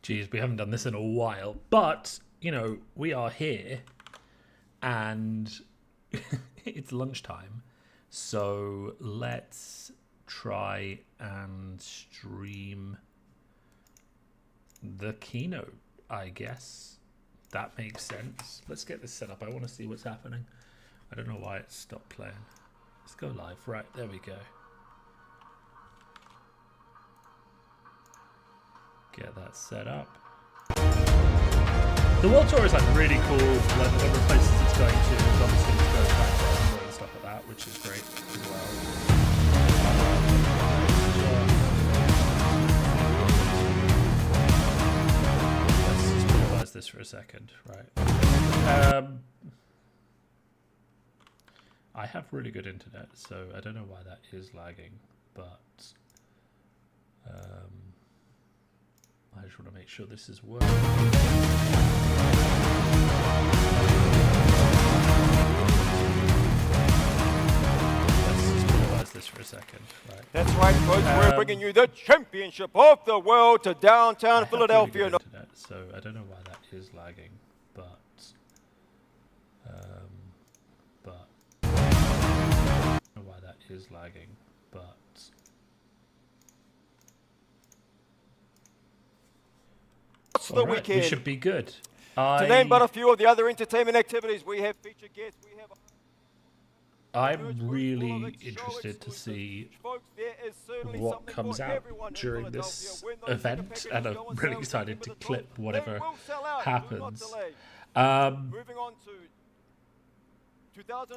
Geez, we haven't done this in a while, but you know, we are here and it's lunchtime. So let's try and stream the keynote, I guess. That makes sense. Let's get this set up. I want to see what's happening. I don't know why it stopped playing. Let's go live. Right, there we go. Get that set up. The World Tour is like really cool. Like the number of places it's going to is obviously it's going back to Edinburgh and stuff like that, which is great as well. Let's just minimize this for a second, right? I have really good internet, so I don't know why that is lagging, but I just want to make sure this is working. Let's just minimize this for a second, right? That's right, folks. We're bringing you the championship of the world to downtown Philadelphia. Really good internet, so I don't know why that is lagging, but I don't know why that is lagging, but. The weekend. We should be good. To name but a few of the other entertainment activities, we have featured guests. I'm really interested to see what comes out during this event, and I'm really excited to clip whatever happens. Moving on to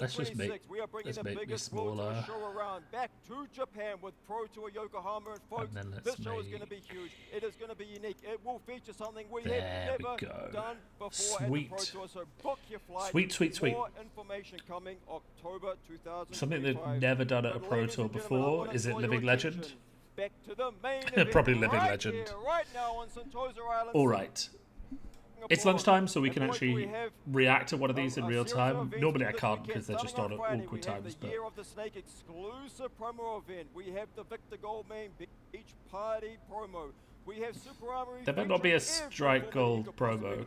Let's just 2026, we are bringing the biggest World Tour show around back to Japan with Pro Tour Yokohama. And folks, this show is going to be huge. It is going to be unique. It will feature something we have never done before at the Pro Tour. So book your flight. Sweet. More information coming October 2025. Something they've never done at a Pro Tour before. Is it Living Legend? Back to the main event. Probably Living Legend. Here, right now on Sentosa Island. All right. It's lunchtime, so we can actually react to one of these in real time. Normally I can't because they're just on at awkward times. But Year of the Snake exclusive promo event. We have the Victor Goldman Beach Party promo. We have Super Armory. There better not be a Strike Gold promo.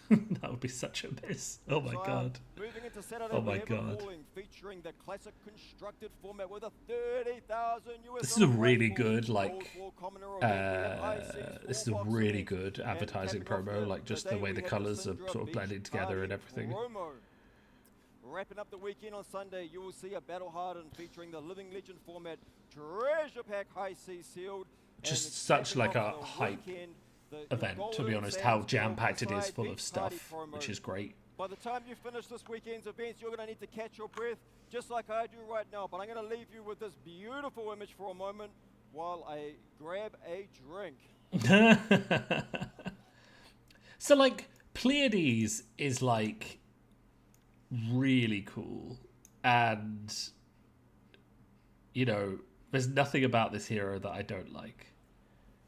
That would be such a miss. Oh my god. Moving into Saturday, oh my god. Featuring the classic constructed format with a 30,000 US. This is a really good this is a really good advertising promo, like just the way the colours are sort of blending together and everything. Wrapping up the weekend on Sunday, you will see a Battle Hardened featuring the Living Legend format, Treasure Pack High Sea Sealed. Just such like a hype event, to be honest, how jam-packed it is full of stuff, which is great. By the time you finish this weekend's events, you're going to need to catch your breath, just like I do right now. But I'm going to leave you with this beautiful image for a moment while I grab a drink. So, like, Pleiades is, like, really cool. And, you know, there's nothing about this hero that I don't like,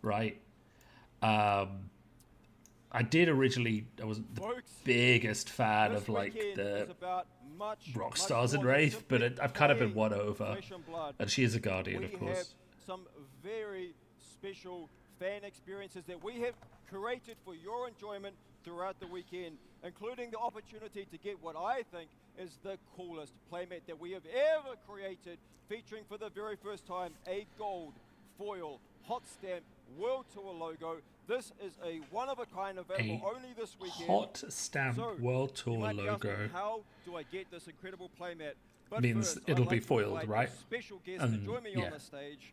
right? I did originally, I wasn't the biggest fan of like the rock stars in Wraith, but I've kind of been won over, and she is a guardian, of course. Have some very special fan experiences that we have curated for your enjoyment throughout the weekend, including the opportunity to get what I think is the coolest playmat that we have ever created, featuring for the very first time a gold foil hot stamp World Tour logo. This is a one-of-a-kind available only this weekend. Hot stamp World Tour logo. How do I get this incredible playmat? But means first, it'll I'd be like to foiled, invite right? a special guest to join me on the stage.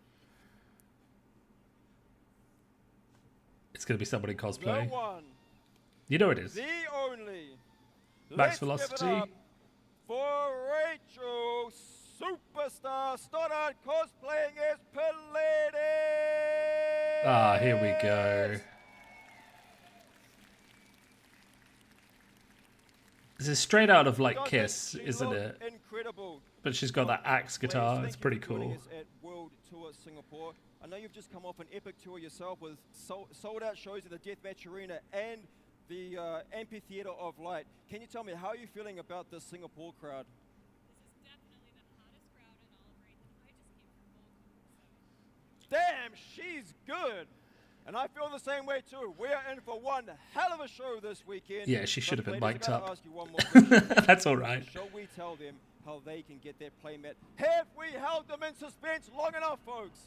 It's going to be somebody cosplay. The one, you know it is. the only. Max Let's give it Velocity. up for Rachel Superstar Stoddard cosplaying as Pleiades. Ah, here we go. This is straight out of like Kiss, isn't it? Incredible. But she's got that axe guitar. It's pretty cool. At World Tour Singapore. I know you've just come off an epic tour yourself with sold-out shows in the Deathmatch Arena and the Amphitheater of Light. Can you tell me how are you feeling about this Singapore crowd? This is definitely the hottest crowd in all of Wraith, and I just came from Gold Coast. Damn, she's good. And I feel the same way too. We are in for one hell of a show this weekend. Yeah, she should have been Ladies, mic'd I gotta up. ask you one more question. That's all right. Shall we tell them how they can get their playmat? Have we held them in suspense long enough, folks?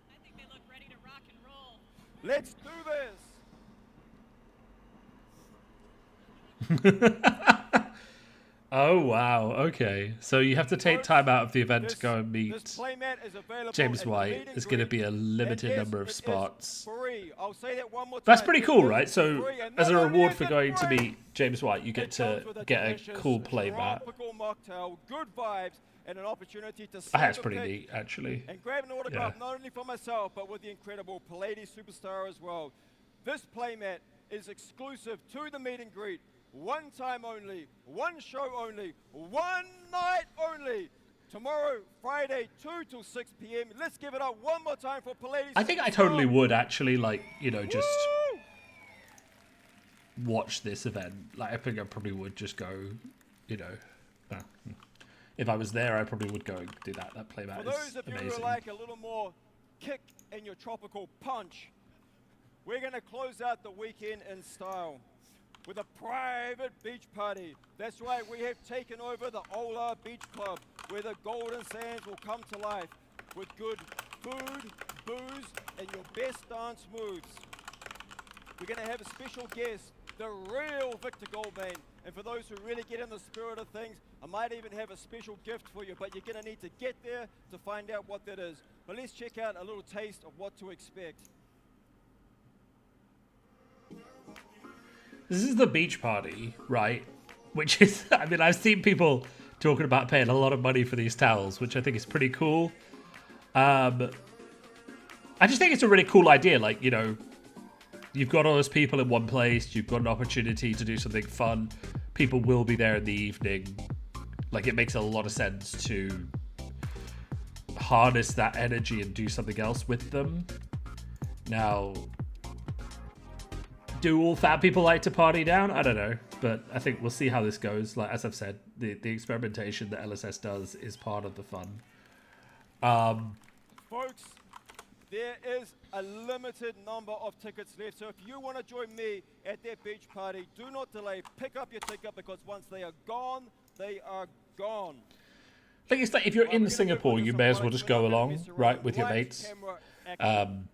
I think they look ready to rock and roll. Let's do this. Oh, wow. Okay. So you have to take time out of the event to go and This meet playmat is available James at the White. meet and There's going to greet. be a limited And yes, number of it is spots. free. I'll say that one more time. That's pretty It cool, is right? So free, and as a not only reward is for it going to free, meet James White, you get it to comes with a get a delicious cool playmat. tropical mocktail, good vibes, and an opportunity to Oh, save that's a pretty pic neat, actually. and grab an autograph Yeah. not only for myself but with the incredible Pallades superstar as well. This playmat is exclusive to the meet and greet. One time only, one show only, one night only. Tomorrow, Friday, 2 till 6 p.m. Let's give it up one more time for Pallades. I think I totally would actually, like, you know, just Woo! watch this event. Like, I think I probably would just go, you know. If I was there, I probably would go and do that. That playmat For those is of you amazing. who like a little more kick in your tropical punch, we're going to close out the weekend in style with a private beach party. That's right, we have taken over the Ola Beach Club, where the golden sands will come to life with good food, booze, and your best dance moves. We're going to have a special guest, the real Victor Goldman. And for those who really get in the spirit of things, I might even have a special gift for you, but you're going to need to get there to find out what that is. But let's check out a little taste of what to expect. This is the beach party, right? Which is, I mean, I've seen people talking about paying a lot of money for these towels, which I think is pretty cool. I just think it's a really cool idea. Like, you know, you've got all those people in one place. You've got an opportunity to do something fun. People will be there in the evening. Like, it makes a lot of sense to harness that energy and do something else with them. Now, do all fat people like to party down? I don't know, but I think we'll see how this goes. Like, as I've said, the experimentation that LSS does is part of the fun. Folks, there is a limited number of tickets left, so if you want to join me at that beach party, do not delay. Pick up your ticket, because once they are gone, they are gone. I think it's like, if you're Well, in we're gonna Singapore, move on to you some may as well products. just We're go not gonna along, mess around. right, with your Lights, mates. camera, action.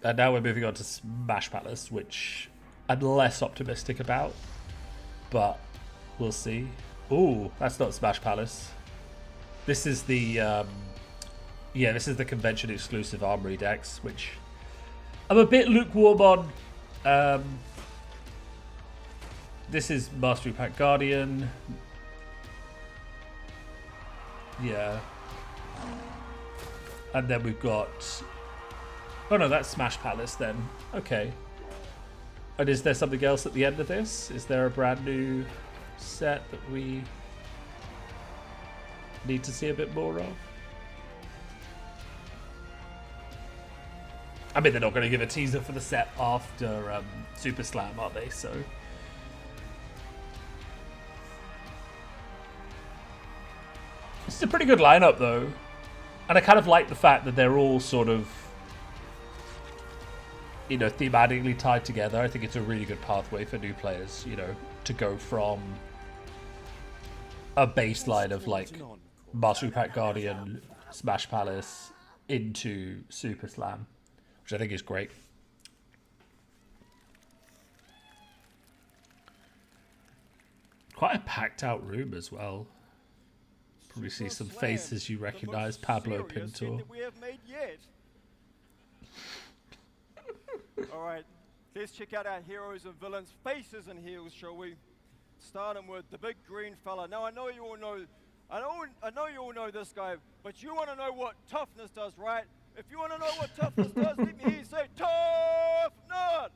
And now we're moving on to Smash Palace, which I'm less optimistic about, but we'll see. Ooh, that's not Smash Palace. This is the, this is the convention exclusive Armory decks, which I'm a bit lukewarm on. This is Mastery Pack Guardian. Yeah. And then we've got... Oh no, that's Smash Palace then. Okay. And is there something else at the end of this? Is there a brand new set that we need to see a bit more of? I mean, they're not going to give a teaser for the set after Super Slam, are they? So... It's a pretty good lineup, though. And I kind of like the fact that they're all sort of, you know, thematically tied together. I think it's a really good pathway for new players, you know, to go from a baseline of, like, Mastery Pack Guardian, Smash Palace, into Super Slam, which I think is great. Quite a packed out room as well. Probably see some Slam, faces you the recognize. most Pablo serious set Pintor. that we have made yet. All right, let's check out our heroes and villains, faces and heels, shall we? Starting with the big green fella. Now I know you all know, I know you all know this guy, but you want to know what toughness does, right? If you want to know what toughness does, let me hear you say tough nut.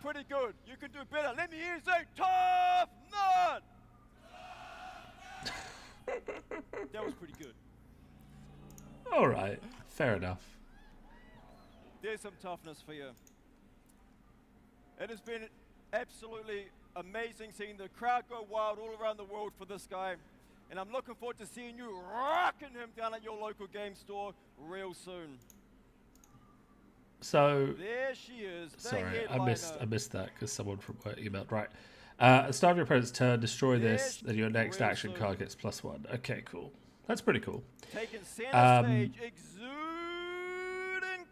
Pretty good. You can do better. Let me hear you say tough nut. That was pretty good. All right, fair enough. There's some toughness for you. It has been absolutely amazing seeing the crowd go wild all around the world for this guy. And I'm looking forward to seeing you rocking him down at your local game store real soon. So There she is. The sorry, I headliner. missed that because someone from work emailed. Right. At the start of your opponent's turn, destroy this, then your next Real action soon. card gets +1. Okay, cool. That's pretty cool. Taking center Um, stage, exuding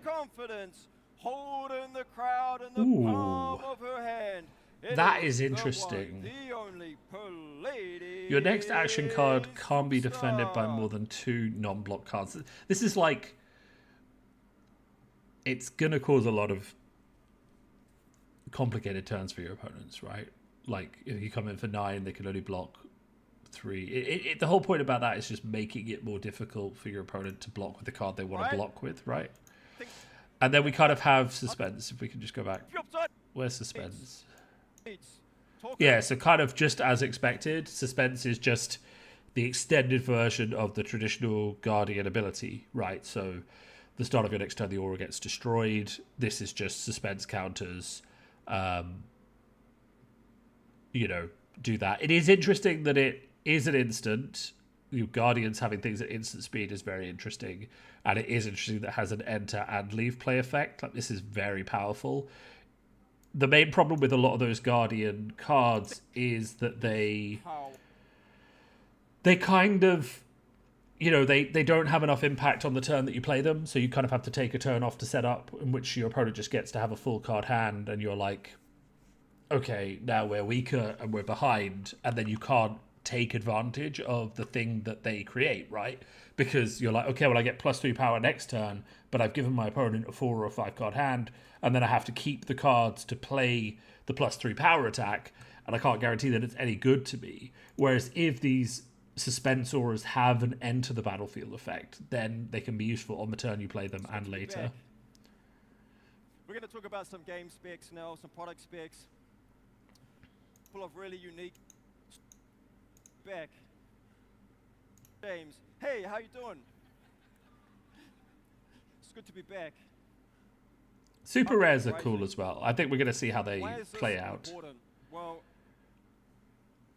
confidence, holding the crowd in the palm of her hand. It That is the interesting. One, the only Palladium Your next action card can't be defended by superstar. more than 2 non-block cards. This is like... It's going to cause a lot of complicated turns for your opponents, right? Like, if you come in for 9, they can only block 3. The whole point about that is just making it more difficult for your opponent to block with the card they want to block with, right? And then we kind of have suspense, if we can just go back. Where's suspense? Yeah, so kind of just as expected, suspense is just the extended version of the traditional Guardian ability, right? So the start of your next turn, the aura gets destroyed. This is just suspense counters. Do that. It is interesting that it is an instant. Your Guardians having things at instant speed is very interesting. And it is interesting that it has an enter and leave play effect. Like, this is very powerful. The main problem with a lot of those Guardian cards is that they kind of, they don't have enough impact on the turn that you play them. So you kind of have to take a turn off to set up, in which your opponent just gets to have a full card hand, and you're like, okay, now we're weaker and we're behind, and then you can't take advantage of the thing that they create, right? Because you're like, okay, well, I get +3 power next turn, but I've given my opponent a 4 or a 5 card hand, and then I have to keep the cards to play the +3 power attack, and I can't guarantee that it's any good to me. Whereas if these suspense auras have an enter the battlefield effect, then they can be useful on the turn you play them and later. We're going to talk about some game specs now, some product specs. Full of really unique back. James, hey, how you doing? It's good to be back. Super rares are cool as well. I think we're going to see how they play out. Important? Well,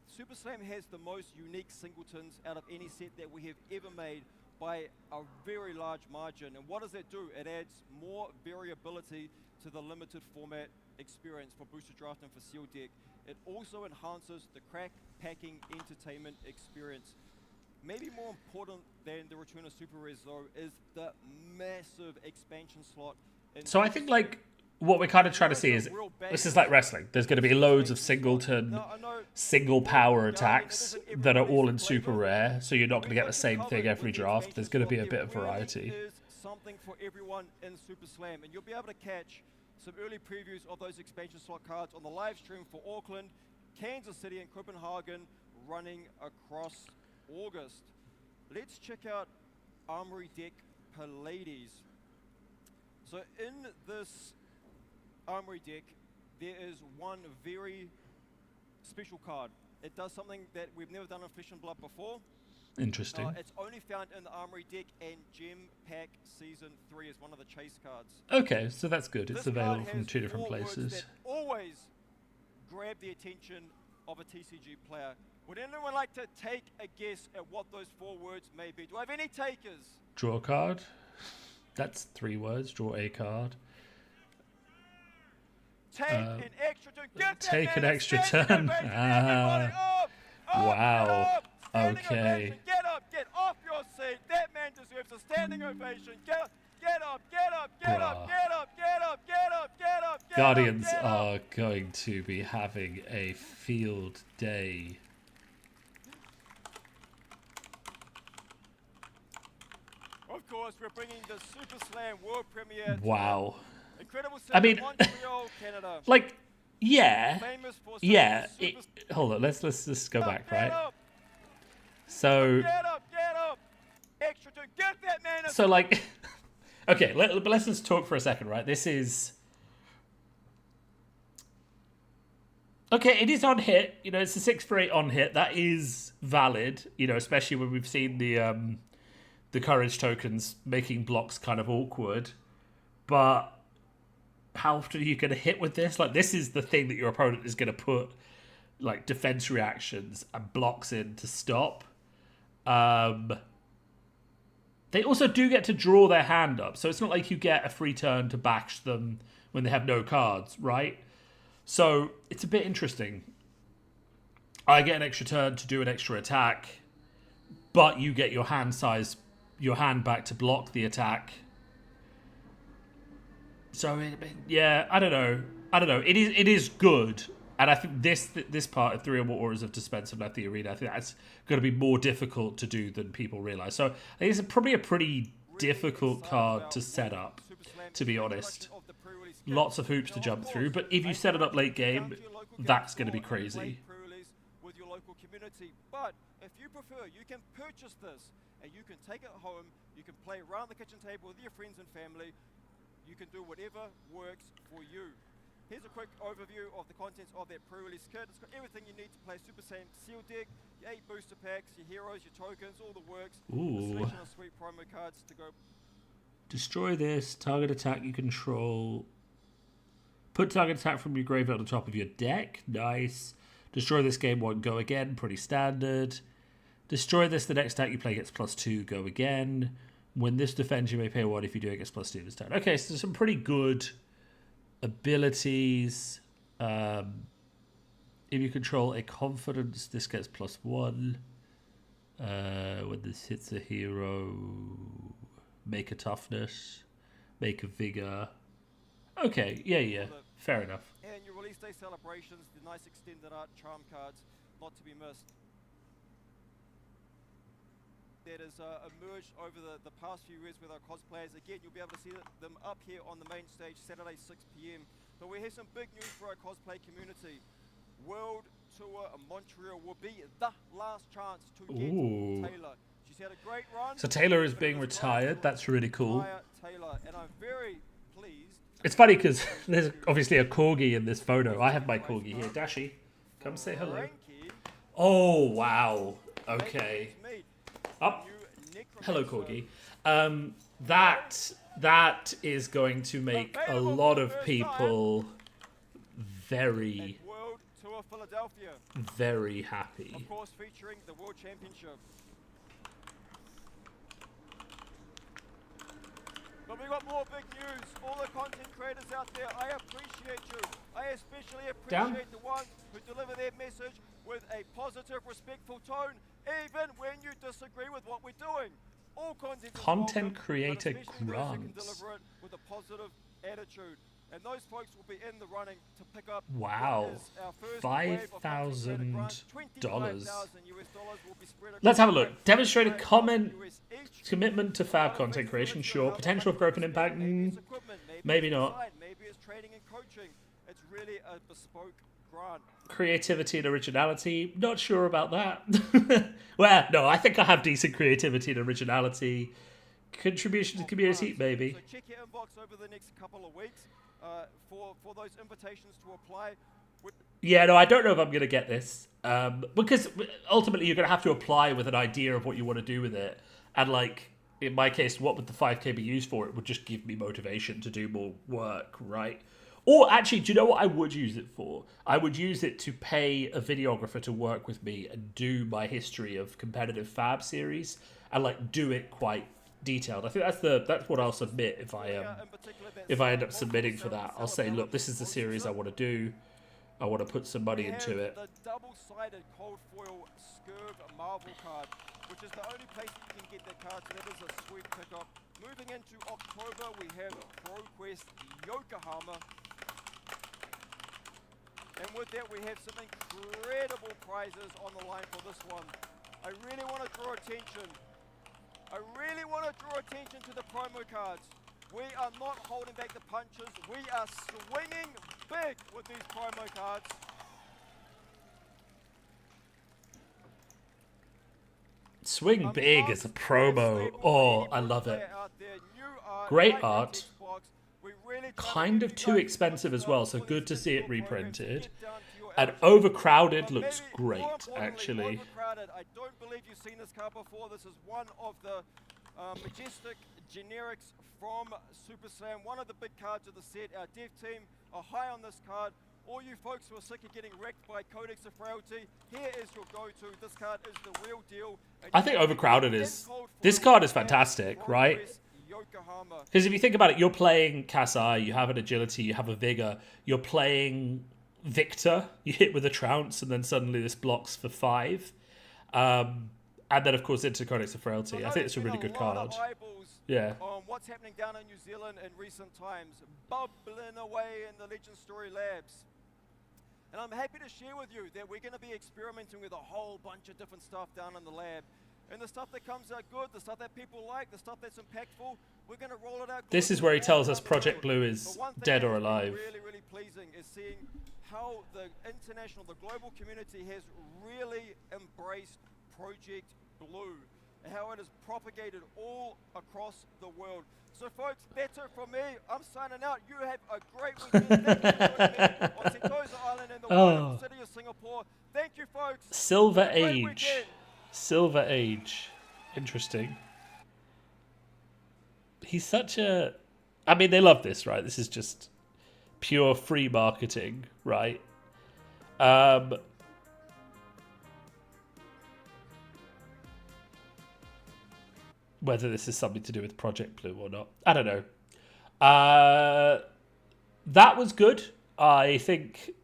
Super Slam has the most unique singletons out of any set that we have ever made by a very large margin. And what does that do? It adds more variability to the limited format experience for Booster Draft and for Sealed Deck. It also enhances the crack packing entertainment experience. Maybe more important than the return of Super Rares, though, is the massive expansion slot. So I think, like, what we're kind of trying to see is, this is like wrestling. There's going to be loads of singleton, single power attacks that are all in super rare, so you're not going to get the same thing every draft. There's going to be a bit of variety. There is something for everyone in Super Slam, and you'll be able to catch some early previews of those expansion slot cards on the live stream for Auckland, Kansas City, and Copenhagen running across August. Let's check out Armory Deck Pallades. So in this Armory Deck, there is one very special card. It does something that we've never done in Flesh and Blood before. Interesting. It's only found in the Armory Deck, and Gem Pack Season 3 is one of the chase cards. Okay, so that's good. It's This available card from has 2 different 4 words places. that always grab the attention of a TCG player. Would anyone like to take a guess at what those 4 words may be? Do I have any takers? Draw a card. That's 3 words. Draw a card. Take an extra turn. Get Take an extra turn. Wow. Okay. Get up, get off your seat. That man deserves a standing ovation. Get up, get up, get up, get up, get up, get up, get up, get up. Guardians are going to be having a field day. Of course, we're bringing the Super Slam World Premiere. Wow. Incredible set I mean, Montreal, Canada. like, yeah, Famous for yeah. Hold on, let's just go back, right? So, Get up, get up. Extra turn. Get that man. so like, okay, let's just talk for a second, right? This is. Okay, it is on hit. You know, it's a 6 for 8 on hit. That is valid. You know, especially when we've seen the courage tokens making blocks kind of awkward. But how often are you going to hit with this? Like, this is the thing that your opponent is going to put, like, defense reactions and blocks in to stop. They also do get to draw their hand up, so it's not like you get a free turn to bash them when they have no cards, right? So it's a bit interesting. I get an extra turn to do an extra attack, but you get your hand back to block the attack. So yeah, I don't know. It is good, and I think this part of 3 or more Auras of Dispense and Left the Arena, I think that's going to be more difficult to do than people realize. So I think it's probably a pretty difficult card to set up, to be honest. Lots of hoops to jump through, but if you set it up late game, that's going to be crazy. With your local community. But if you prefer, you can purchase this and you can take it home. You can play around the kitchen table with your friends and family. You can do whatever works for you. Here's a quick overview of the contents of that pre-release kit. It's got everything you need to play Super Saiyan Seal Deck, your 8 booster packs, your heroes, your tokens, all the works. Ooh. A selection of sweet promo cards to go. Destroy this. Target attack you control. Put target attack from your graveyard on top of your deck. Nice. Destroy this, game 1, go again. Pretty standard. Destroy this, the next attack you play gets +2, go again. When this defends, you may pay 1. If you do, it gets +2 this turn. Okay, so some pretty good abilities. If you control a confidence, this gets +1. When this hits a hero, make a toughness, make a vigor. Okay, yeah. Fair enough. And your release day celebrations, the nice extended art charm cards, not to be missed. That has emerged over the past few years with our cosplayers. Again, you'll be able to see them up here on the main stage Saturday 6 p.m. But we have some big news for our cosplay community. World Tour of Montreal will be the last chance to get Taylor. She's had a great run. So Taylor is being retired. That's really cool. Taylor, and I'm very pleased. It's funny because there's obviously a corgi in this photo. I have my corgi here. Dashi, come say hello. Oh, wow. Okay. Up. Hello, corgi. That is going to make a lot of people very, very happy. Of course, featuring the World Championship. But we got more big news. All the content creators out there, I appreciate you. I especially appreciate the ones who deliver their message with a positive, respectful tone, even when you disagree with what we're doing. All content creator grants. Deliver it with a positive attitude. And those folks will be in the running to pick up $5,000. Let's have a look. Demonstrated commitment to fab content creation. Sure. Potential of growth and impact. Maybe not. Maybe it's training and coaching. It's really a bespoke grant. Creativity and originality. Not sure about that. Well, no, I think I have decent creativity and originality. Contribution to the community, maybe. So check your inbox over the next couple of weeks for those invitations to apply. Yeah, no, I don't know if I'm going to get this. Because ultimately you're going to have to apply with an idea of what you want to do with it. And like, in my case, what would the 5K be used for? It would just give me motivation to do more work, right? Or actually, do you know what I would use it for? I would use it to pay a videographer to work with me and do my history of competitive fab series and like do it quite detailed. I think that's what I'll submit if I end up submitting for that. I'll say, look, this is the series I want to do. I want to put some money into it. The double-sided cold foil Skirv Marvel card, which is the only place you can get that card, so that is a sweet pickup. Moving into October, we have ProQuest Yokohama. And with that, we have some incredible prizes on the line for this one. I really want to draw attention to the promo cards. We are not holding back the punches. We are swinging big with these promo cards. Swing big as a promo. Oh, I love it. Great art. Kind of too expensive as well, so good to see it reprinted. And Overcrowded looks great, actually. Overcrowded. I don't believe you've seen this card before. This is one of the majestic generics from Super Saiyan. One of the big cards of the set. Our dev team are high on this card. All you folks who are sick of getting wrecked by Codex of Frailty, here is your go-to. This card is the real deal. I think Overcrowded is... This card is fantastic, right? Because if you think about it, you're playing Kasai, you have an agility, you have a vigor, you're playing Victor, you hit with a trounce, and then suddenly this blocks for 5. And then, of course, into Codex of Frailty. I think it's a really good card. Yeah. On what's happening down in New Zealand in recent times, bubbling away in the Legend Story Labs. And I'm happy to share with you that we're going to be experimenting with a whole bunch of different stuff down in the lab. And the stuff that comes out good, the stuff that people like, the stuff that's impactful, we're going to roll it out. This is where he tells us Project Blue is dead or alive. Really, really pleasing is seeing how the global community has really embraced Project Blue and how it is propagated all across the world. So, folks, that's it from me. I'm signing out. You have a great weekend. Thank you for joining me on Sentosa Island in the wonderful city of Singapore. Thank you, folks. Silver Age. Silver Age. Interesting. He's such a... I mean, they love this, right? This is just pure free marketing, right? Whether this is something to do with Project Blue or not, I don't know. That was good. I think,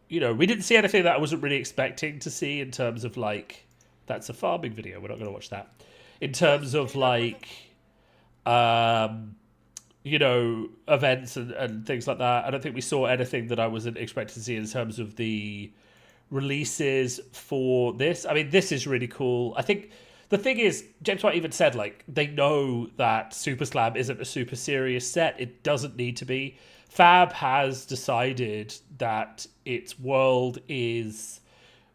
we didn't see anything that I wasn't really expecting to see in terms of, like, that's a farming video. We're not going to watch that. In terms of, like, events and things like that. I don't think we saw anything that I wasn't expecting to see in terms of the releases for this. I mean, this is really cool. I think... The thing is, James White even said, like, they know that Super Slam isn't a super serious set. It doesn't need to be. Fab has decided that its world is,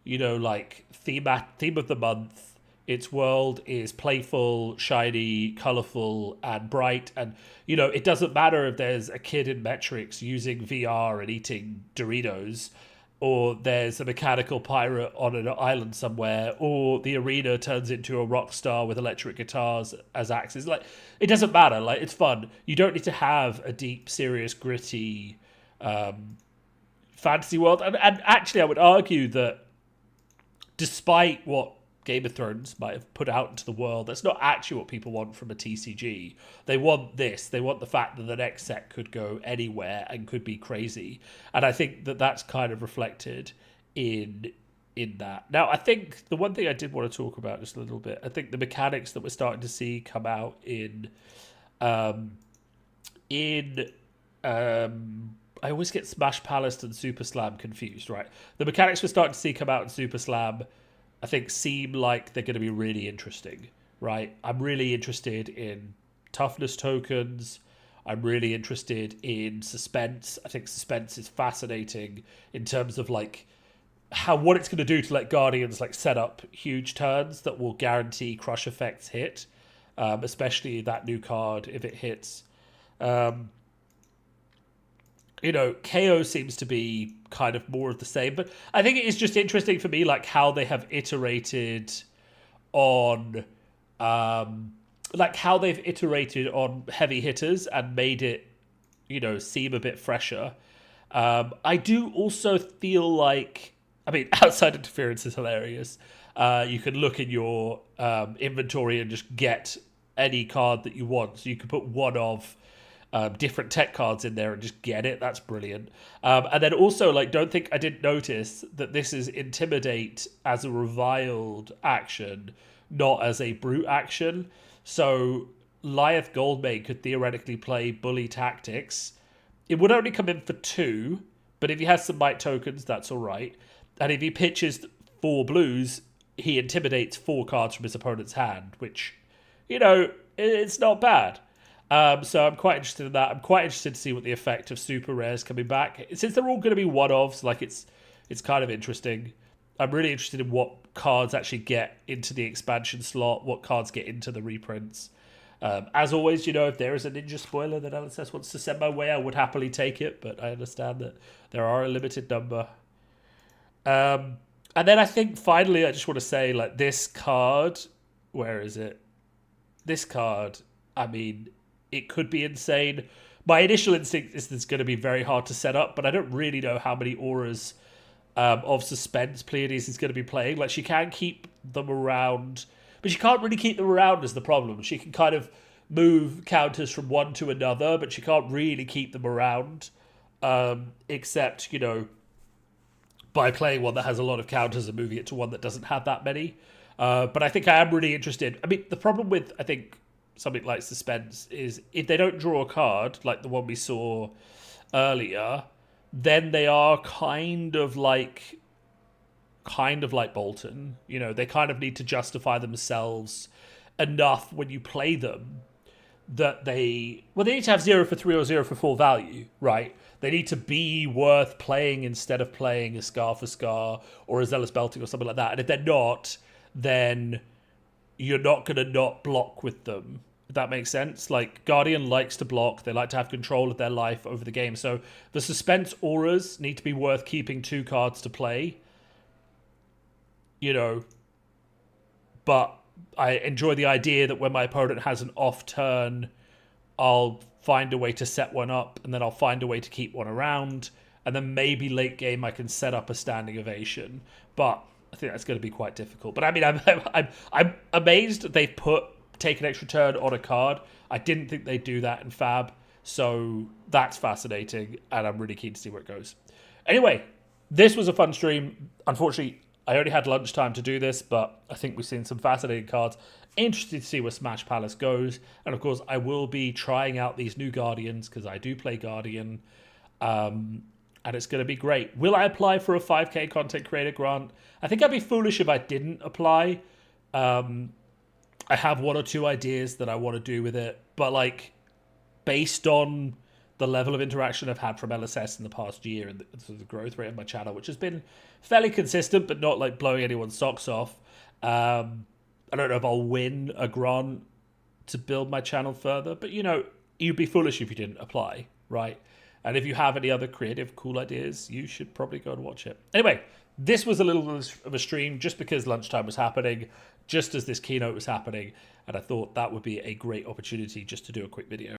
like, theme of the month. Its world is playful, shiny, colourful, and bright. And, it doesn't matter if there's a kid in Metrics using VR and eating Doritos, or there's a mechanical pirate on an island somewhere, or the arena turns into a rock star with electric guitars as axes. Like, it doesn't matter. Like, it's fun. You don't need to have a deep, serious, gritty fantasy world. And actually, I would argue that despite what Game of Thrones might have put out into the world, that's not actually what people want from a TCG. They want this. They want the fact that the next set could go anywhere and could be crazy. And I think that that's kind of reflected in that. Now, I think the one thing I did want to talk about just a little bit, I think the mechanics that we're starting to see come out I always get Smash Palace and Super Slam confused, right? The mechanics we're starting to see come out in Super Slam, I think, seem like they're going to be really interesting, right? I'm really interested in toughness tokens. I'm really interested in suspense. I think suspense is fascinating in terms of, like, what it's going to do to let Guardians, like, set up huge turns that will guarantee crush effects hit, especially that new card if it hits. KO seems to be kind of more of the same, but I think it is just interesting for me, like, how they have iterated on, heavy hitters and made it, seem a bit fresher. I do also feel like, I mean, outside interference is hilarious. You can look in your inventory and just get any card that you want. So you can put one of different tech cards in there and just get it. That's brilliant. And then also, like, don't think I didn't notice that this is Intimidate as a reviled action, not as a brute action. So Lyeth Goldmane could theoretically play Bully Tactics. It would only come in for 2, but if he has some might tokens, that's all right. And if he pitches 4 blues, he intimidates 4 cards from his opponent's hand, which, it's not bad. So I'm quite interested in that. I'm quite interested to see what the effect of super rares coming back. Since they're all going to be one-offs, like, it's kind of interesting. I'm really interested in what cards actually get into the expansion slot, what cards get into the reprints. As always, if there is a ninja spoiler that LSS wants to send my way, I would happily take it, but I understand that there are a limited number. And then I think finally I just want to say, like, this card, where is it? This card, I mean, it could be insane, My initial instinct is it's going to be very hard to set up, but I don't really know how many auras of suspense Pleiades is going to be playing. Like, she can keep them around, but she can't really keep them around is the problem. She can kind of move counters from one to another, but she can't really keep them around, except, you know, by playing one that has a lot of counters and moving it to one that doesn't have that many. But I think I am really interested. I mean, the problem with, I think, something like suspense is if they don't draw a card, like the one we saw earlier, then they are kind of like Bolton. You know, they kind of need to justify themselves enough when you play them that they need to have 0 for 3 or 0 for 4 value, right? They need to be worth playing instead of playing a Scar for Scar or a Zealous Belting or something like that. And if they're not, then you're not going to not block with them. If that makes sense. Like, Guardian likes to block. They like to have control of their life over the game. So the suspense auras need to be worth keeping 2 cards to play. You know, but I enjoy the idea that when my opponent has an off turn, I'll find a way to set one up, and then I'll find a way to keep one around, and then maybe late game I can set up a standing ovation. But I think that's going to be quite difficult. But I mean, I'm amazed that they've take an extra turn on a card. I didn't think they'd do that in Fab, so that's fascinating, and I'm really keen to see where it goes. Anyway, this was a fun stream. Unfortunately, I only had lunchtime to do this, but I think we've seen some fascinating cards. Interested to see where Smash Palace goes. And of course, I will be trying out these new Guardians because I do play Guardian. And it's going to be great. Will I apply for a 5K content creator grant? I think I'd be foolish if I didn't apply. I have 1 or 2 ideas that I want to do with it. But like, based on the level of interaction I've had from LSS in the past year and the growth rate of my channel, which has been fairly consistent, but not like blowing anyone's socks off. I don't know if I'll win a grant to build my channel further, but you know, you'd be foolish if you didn't apply, right? And if you have any other creative, cool ideas, you should probably go and watch it. Anyway, this was a little of a stream just because lunchtime was happening, just as this keynote was happening, and I thought that would be a great opportunity just to do a quick video.